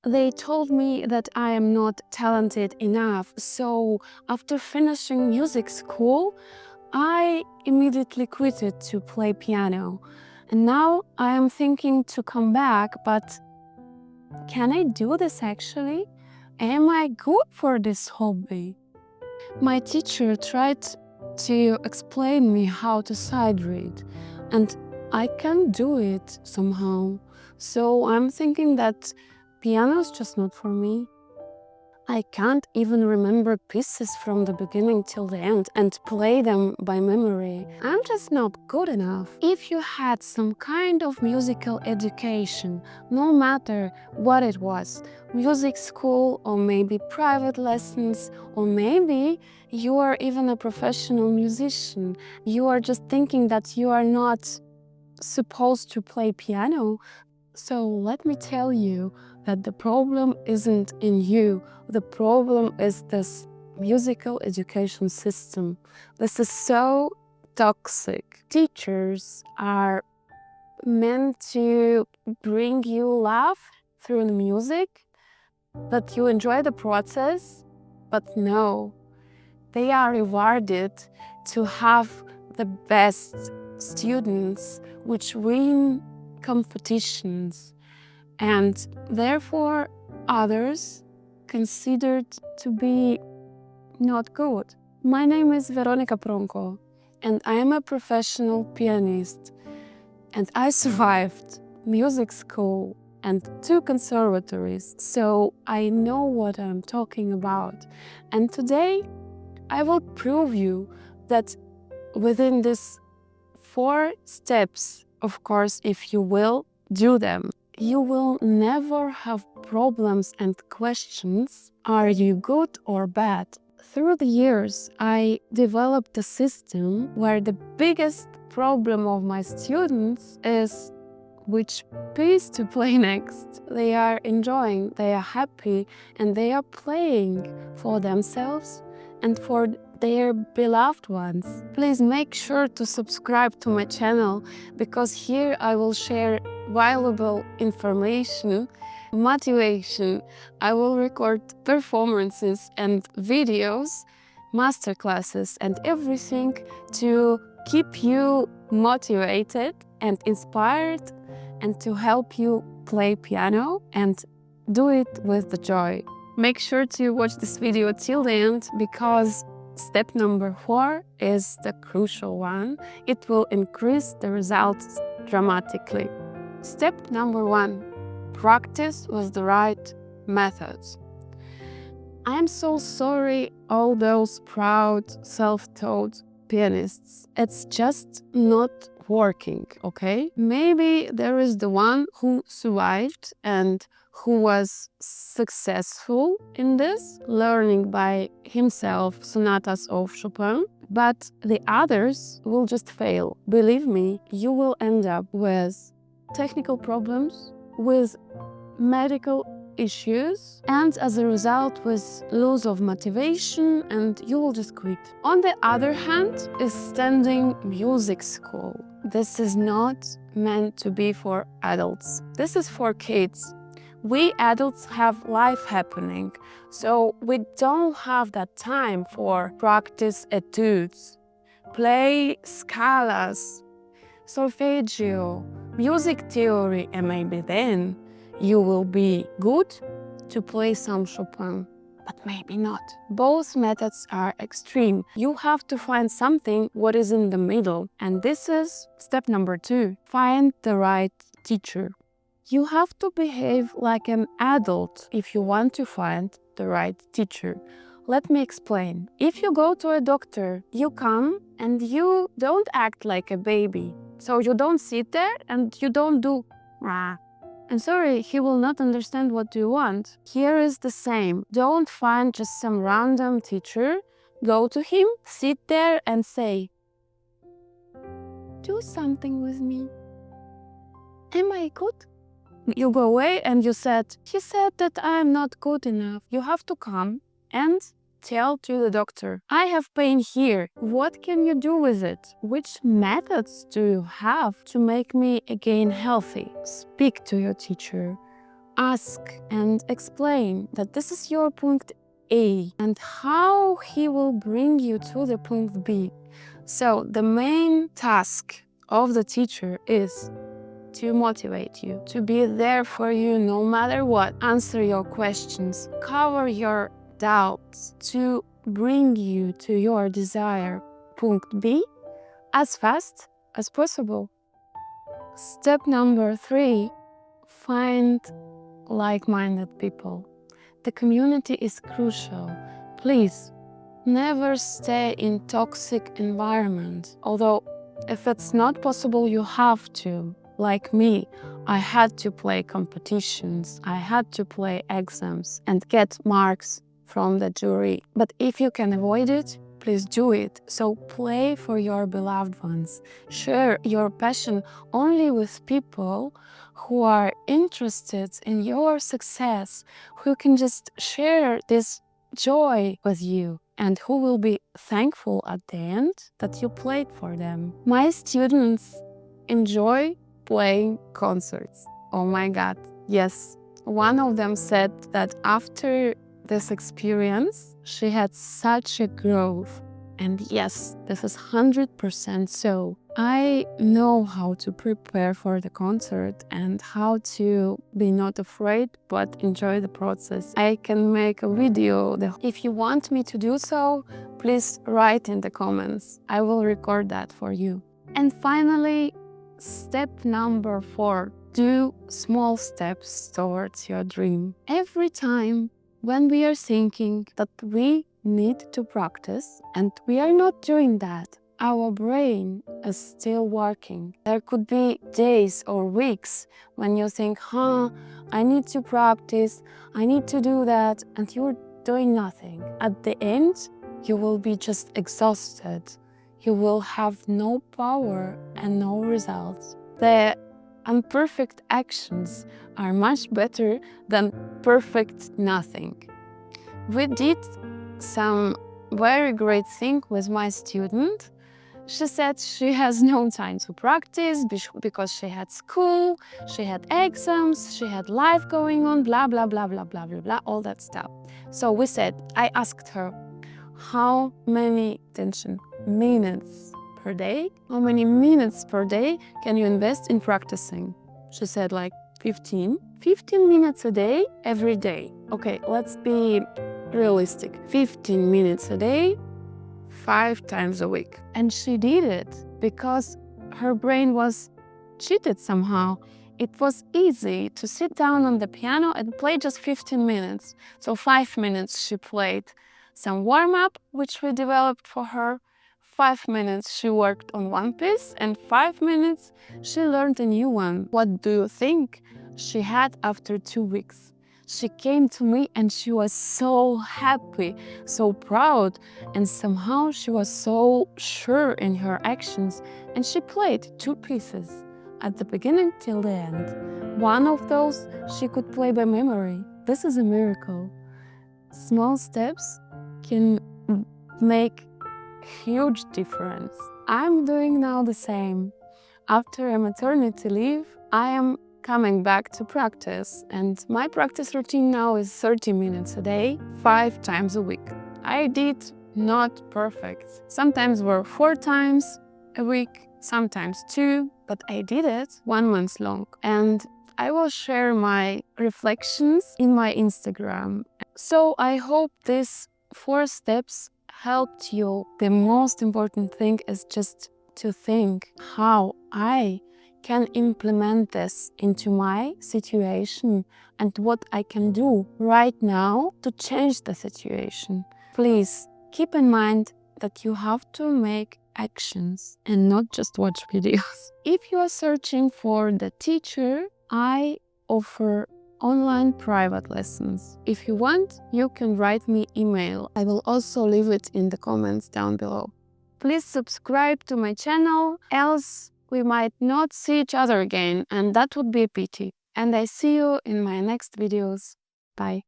They told me that I am not talented enough, so after finishing music school, I immediately quitted to play piano. And now I am thinking to come back, but can I do this actually? Am I good for this hobby? My teacher tried to explain me how to sight read, and I can do it somehow. So I'm thinking that piano is just not for me. I can't even remember pieces from the beginning till the end and play them by memory. I'm just not good enough. If you had some kind of musical education, no matter what it was, music school or maybe private lessons, or maybe you are even a professional musician, you are just thinking that you are not supposed to play piano, so let me tell you that the problem isn't in you. The problem is this musical education system. This is so toxic. Teachers are meant to bring you love through the music, that you enjoy the process, but no, they are rewarded to have the best students which win competitions, and therefore others considered to be not good. My name is Veronika Pronko, and I am a professional pianist, and I survived music school and 2 conservatories, so I know what I'm talking about. And today I will prove you that within these 4 steps, of course, if you will do them, you will never have problems and questions, are you good or bad? Through the years, I developed a system where the biggest problem of my students is which piece to play next. They are enjoying, they are happy, and they are playing for themselves and for their beloved ones. Please make sure to subscribe to my channel, because here I will share valuable information, motivation. I will record performances and videos, masterclasses, and everything to keep you motivated and inspired, and to help you play piano and do it with the joy. Make sure to watch this video till the end, because step number 4 is the crucial one. It will increase the results dramatically. Step number 1, practice with the right methods. I am so sorry, all those proud, self-taught pianists. It's just not working, okay? Maybe there is the one who survived and who was successful in this, learning by himself sonatas of Chopin, but the others will just fail. Believe me, you will end up with technical problems, with medical issues, and as a result with loss of motivation, and you will just quit. On the other hand is standing music school. This is not meant to be for adults. This is for kids. We adults have life happening, so we don't have that time for practice etudes, play scalas, solfeggio, music theory, and maybe then you will be good to play some Chopin, but maybe not. Both methods are extreme. You have to find something what is in the middle, and this is step number 2. Find the right teacher. You have to behave like an adult if you want to find the right teacher. Let me explain. If you go to a doctor, you come and you don't act like a baby. So you don't sit there and you don't do rah. And sorry, he will not understand what you want. Here is the same. Don't find just some random teacher. Go to him, sit there and say, do something with me. Am I good? You go away and you said, he said that I am not good enough. You have to come and tell to the doctor, I have pain here. What can you do with it? Which methods do you have to make me again healthy? Speak to your teacher. ask and explain that this is your point A and how he will bring you to the point B. So the main task of the teacher is to motivate you, to be there for you no matter what, answer your questions, cover your doubts, to bring you to your desired point B as fast as possible. Step number 3, find like-minded people. The community is crucial. Please, never stay in toxic environment. Although, if it's not possible, you have to. Like me, I had to play competitions, I had to play exams and get marks from the jury. But if you can avoid it, please do it. So play for your beloved ones. Share your passion only with people who are interested in your success, who can just share this joy with you and who will be thankful at the end that you played for them. My students enjoy playing concerts. Oh my God, yes. One of them said that after this experience, she had such a growth. And yes, this is 100% so. I know how to prepare for the concert and how to be not afraid but enjoy the process. I can make a video. If you want me to do so, please write in the comments. I will record that for you. And finally, step number 4, do small steps towards your dream. Every time when we are thinking that we need to practice and we are not doing that, our brain is still working. There could be days or weeks when you think, I need to practice, I need to do that, and you're doing nothing. At the end, you will be just exhausted. You will have no power and no results. The imperfect actions are much better than perfect nothing. We did some very great thing with my student. She said she has no time to practice because she had school, she had exams, she had life going on, blah, blah, blah, blah, blah, blah, blah, all that stuff. So I asked her, how many minutes per day? How many minutes per day can you invest in practicing? She said like 15. 15 minutes a day, every day. Okay, let's be realistic. 15 minutes a day, 5 times a week. And she did it because her brain was cheated somehow. It was easy to sit down on the piano and play just 15 minutes. So 5 minutes she played some warm-up, which we developed for her. 5 minutes she worked on one piece, and 5 minutes she learned a new one. What do you think she had after 2 weeks? She came to me and she was so happy, so proud, and somehow she was so sure in her actions, and she played 2 pieces at the beginning till the end. One of those she could play by memory. This is a miracle. Small steps can make huge difference. I'm doing now the same. After a maternity leave, I am coming back to practice, and my practice routine now is 30 minutes a day, 5 times a week. I did not perfect. Sometimes were 4 times a week, sometimes 2, but I did it 1 month long. And I will share my reflections in my Instagram. So I hope these 4 steps helped you. The most important thing is just to think how I can implement this into my situation and what I can do right now to change the situation. Please keep in mind that you have to make actions and not just watch videos. If you are searching for the teacher, I offer online private lessons. If you want, you can write me email. I will also leave it in the comments down below. Please subscribe to my channel, else we might not see each other again, and that would be a pity. And I see you in my next videos. Bye.